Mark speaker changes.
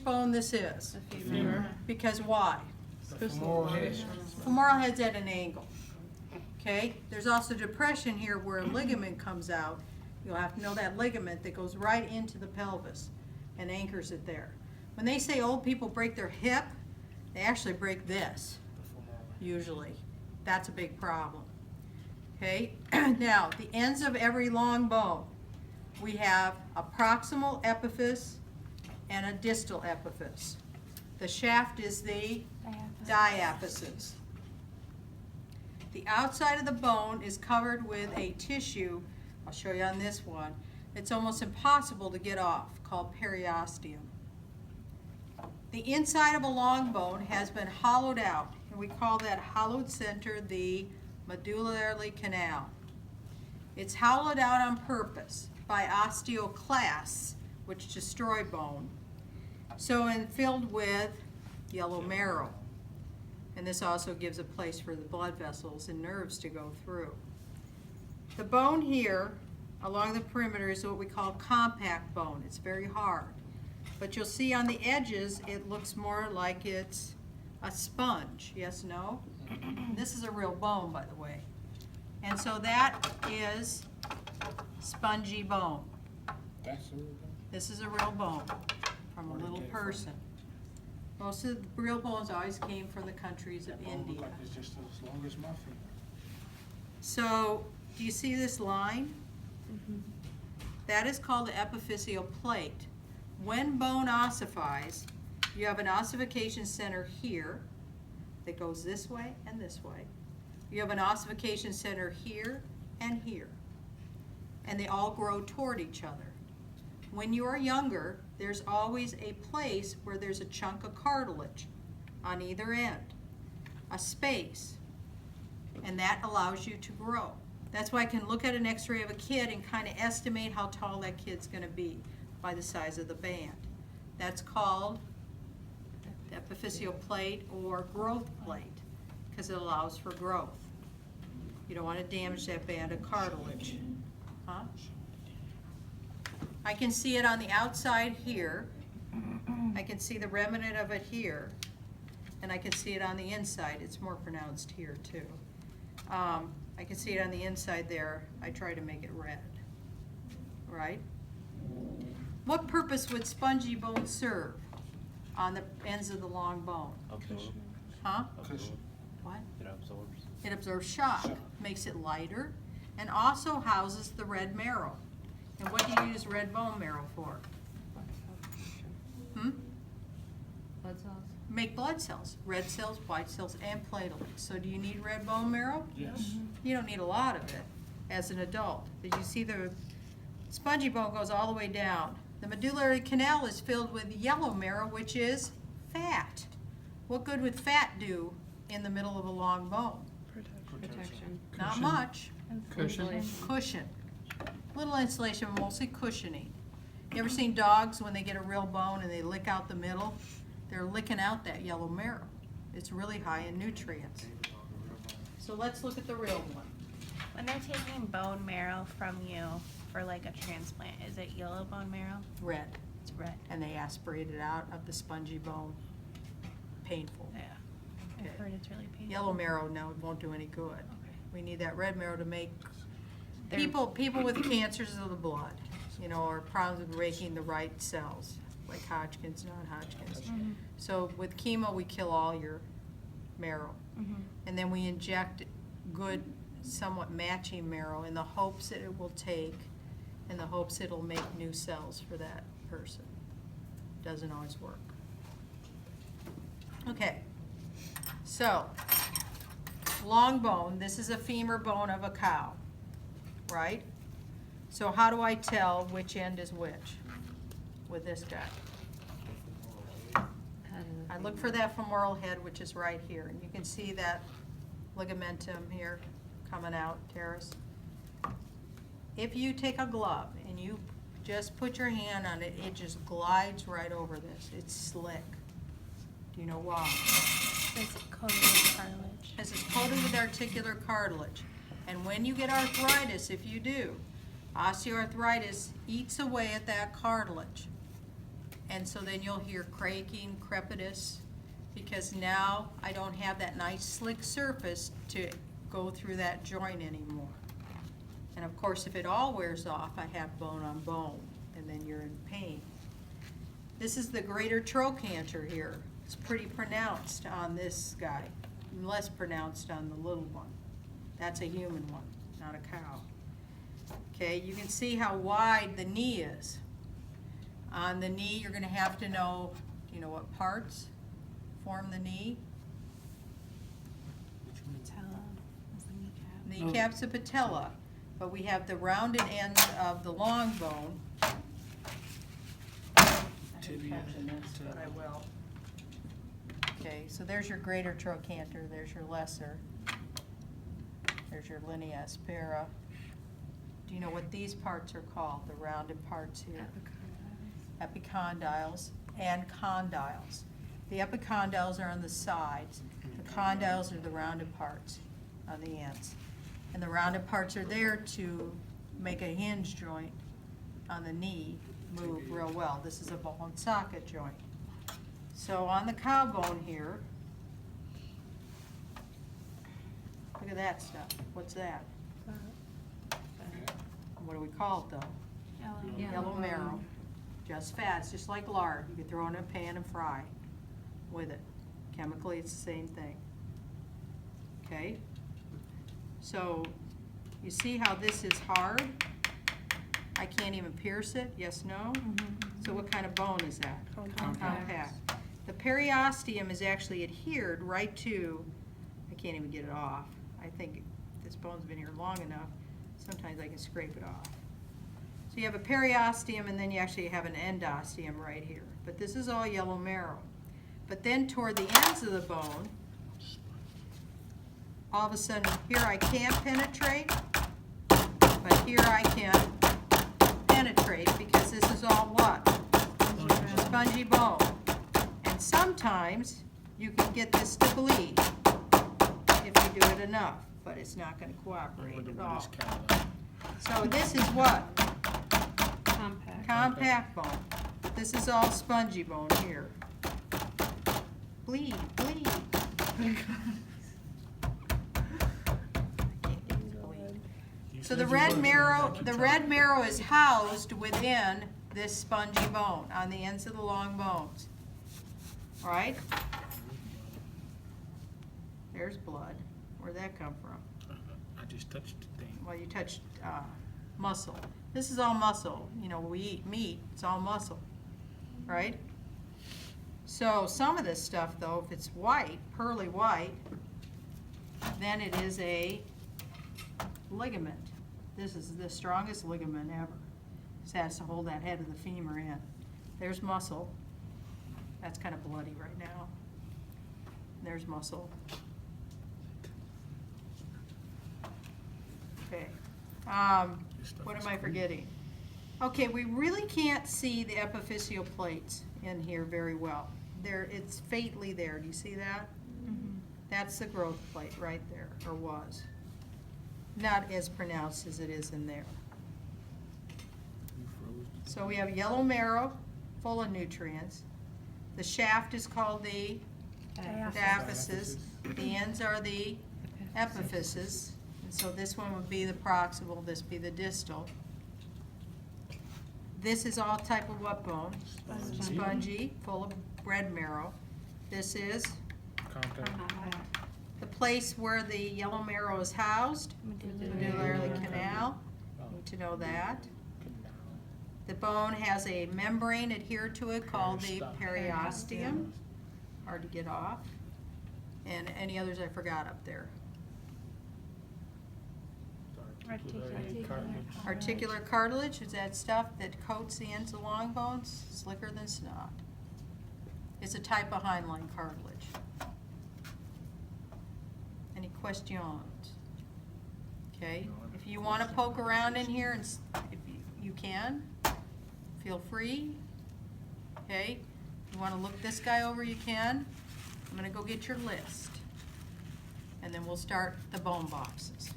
Speaker 1: which bone this is.
Speaker 2: Femur.
Speaker 1: Because why?
Speaker 2: The femoral head.
Speaker 1: Femoral head's at an angle. Okay? There's also depression here where a ligament comes out. You'll have to know that ligament that goes right into the pelvis and anchors it there. When they say old people break their hip, they actually break this, usually. That's a big problem. Okay? Now, the ends of every long bone, we have a proximal epiphysis and a distal epiphysis. The shaft is the diaphysis. The outside of the bone is covered with a tissue, I'll show you on this one, it's almost impossible to get off, called periosteum. The inside of a long bone has been hollowed out, and we call that hollowed center the medullary canal. It's hollowed out on purpose by osteoclasts, which destroy bone, and filled with yellow marrow. And this also gives a place for the blood vessels and nerves to go through. The bone here along the perimeter is what we call compact bone. It's very hard. But you'll see on the edges it looks more like it's a sponge. Yes, no? This is a real bone, by the way. And so that is spongy bone.
Speaker 2: That's a real bone.
Speaker 1: This is a real bone from a little person. Most of the real bones always came from the countries of
Speaker 2: That bone look
Speaker 1: India.
Speaker 2: like it's just as long as my finger.
Speaker 1: So, do you see this line? That is called the epiphyseal plate. When bone ossifies, you have an ossification center here that goes this way and this way. You have an ossification center here and here. And they all grow toward each other. When you are younger, there's always a place where there's a chunk of cartilage on either end, a space, and that allows you to grow. That's why I can look at an x-ray of a kid and kind of estimate how tall that kid's going to be by the size of the band. That's called the epiphyseal plate or growth plate because it allows for growth. You don't want to damage that band of cartilage. Huh? I can see it on the outside here. I can see the remnant of it here. And I can see it on the inside. It's more pronounced here too. I can see it on the inside there. I try to make it red. Right? What purpose would spongy bone serve on the ends of the long bone?
Speaker 3: Absorb.
Speaker 1: Huh?
Speaker 2: Cushion.
Speaker 1: What?
Speaker 3: It absorbs.
Speaker 1: It absorbs shock, makes it lighter, and also houses the red marrow. And what do you use red bone marrow for?
Speaker 4: Blood cells?
Speaker 1: Make blood cells, red cells, white cells, and platelets. So do you need red bone marrow?
Speaker 2: Yes.
Speaker 1: You don't need a lot of it as an adult. Did you see the spongy bone goes all the way down? The medullary canal is filled with yellow marrow, which is fat. What good would fat do in the middle of a long bone?
Speaker 4: Protection.
Speaker 1: Not much.
Speaker 2: Cushion.
Speaker 1: Cushion. Little insulation, but mostly cushioning. You ever seen dogs when they get a real bone and they lick out the middle? They're licking out that yellow marrow. It's really high in nutrients. So let's look at the real one.
Speaker 5: When they're taking bone marrow from you for like a transplant, is it yellow bone marrow?
Speaker 1: Red.
Speaker 5: It's red.
Speaker 1: And they aspirate it out of the spongy bone. Painful.
Speaker 5: Yeah.
Speaker 1: Okay.
Speaker 5: I've heard it's really painful.
Speaker 1: Yellow marrow, no, it won't do any good.
Speaker 5: Okay.
Speaker 1: We need that red marrow to make
Speaker 5: They're-
Speaker 1: people with cancers of the blood, or problems with making the right cells, like Hodgkin's, non-Hodgkin's.
Speaker 5: Mhm.
Speaker 1: So with chemo, we kill all your marrow.
Speaker 5: Mhm.
Speaker 1: And then we inject good, somewhat matching marrow in the hopes that it will take, in the hopes it'll make new cells for that person. Doesn't always work. Okay, so, long bone, this is a femur bone of a cow, right? So how do I tell which end is which with this guy? I look for that femoral head, which is right here, and you can see that ligamentum here coming out, teres. If you take a glove and you just put your hand on it, it just glides right over this. It's slick. Do you know why?
Speaker 5: It's coated with cartilage.
Speaker 1: This is coated with articular cartilage. And when you get arthritis, if you do, osteoarthritis eats away at that cartilage. And so then you'll hear creaking, crepitus, because now I don't have that nice slick surface to go through that joint anymore. And of course, if it all wears off, I have bone on bone, and then you're in pain. This is the greater trochanter here. It's pretty pronounced on this guy, less pronounced on the little one. That's a human one, not a cow. Okay, you can see how wide the knee is. On the knee, you're gonna have to know, do you know what parts form the knee?
Speaker 5: Patella is the kneecap.
Speaker 1: Kneecap's a patella, but we have the rounded end of the long bone. I didn't
Speaker 2: Tibia,
Speaker 1: caption this, but I will. Okay, so there's your greater trochanter, there's your lesser. There's your linea aspera. Do you know what these parts are called, the rounded parts here? Epicondyles and condyles. The epicondyles are on the sides. The condyles are the rounded parts on the ends. And the rounded parts are there to make a hinge joint on the knee move real well. This is a ball and socket joint. So on the cow bone here, look at that stuff. What's that? What do we call it though?
Speaker 5: Yellow.
Speaker 1: Yellow marrow. Just fat, it's just like lard. You can throw it in a pan and fry with it. Chemically, it's the same thing. Okay? So, you see how this is hard? I can't even pierce it, yes, no? So what kind of bone is that? Compact. The periosteum is actually adhered right to, I can't even get it off. I think this bone's been here long enough, sometimes I can scrape it off. So you have a periosteum and then you actually have an endosteum right here. But this is all yellow marrow. But then toward the ends of the bone, all of a sudden here I can't penetrate, but here I can penetrate because this is all what? Spongy bone. And sometimes you can get this to bleed if you do it enough, but it's not going to cooperate at all. So this is what?
Speaker 4: Compact.
Speaker 1: Compact bone. This is all spongy bone here. Bleed, bleed. So the red marrow is housed within this spongy bone on the ends of the long bones. All right? There's blood. Where'd that come from?
Speaker 2: I just touched the thing.
Speaker 1: Well, you touched muscle. This is all muscle. You know, we eat meat, it's all muscle, right? So some of this stuff, though, if it's white, pearly white, then it is a ligament. This is the strongest ligament ever. This has to hold that head of the femur in. There's muscle. That's kind of bloody right now. There's muscle. Okay. What am I forgetting? Okay, we really can't see the epiphyseal plates in here very well. It's faintly there. Do you see that? That's the growth plate right there, or was. Not as pronounced as it is in there. So we have yellow marrow, full of nutrients. The shaft is called the diaphysis. The ends are the epiphysis. And so this one would be the proximal, this be the distal. This is all type of what bone? Spongy, full of red marrow. This is the place where the yellow marrow is housed, medullary canal. Need to know that. The bone has a membrane adhered to it called the periosteum. Hard to get off. And any others I forgot up there. Articular cartilage is that stuff that coats the ends of long bones, slicker than snot. It's a type of hindline cartilage. Any questions? Okay, if you want to poke around in here, and if you can, feel free. Okay, if you want to look this guy over, you can. I'm going to go get your list, and then we'll start the bone boxes.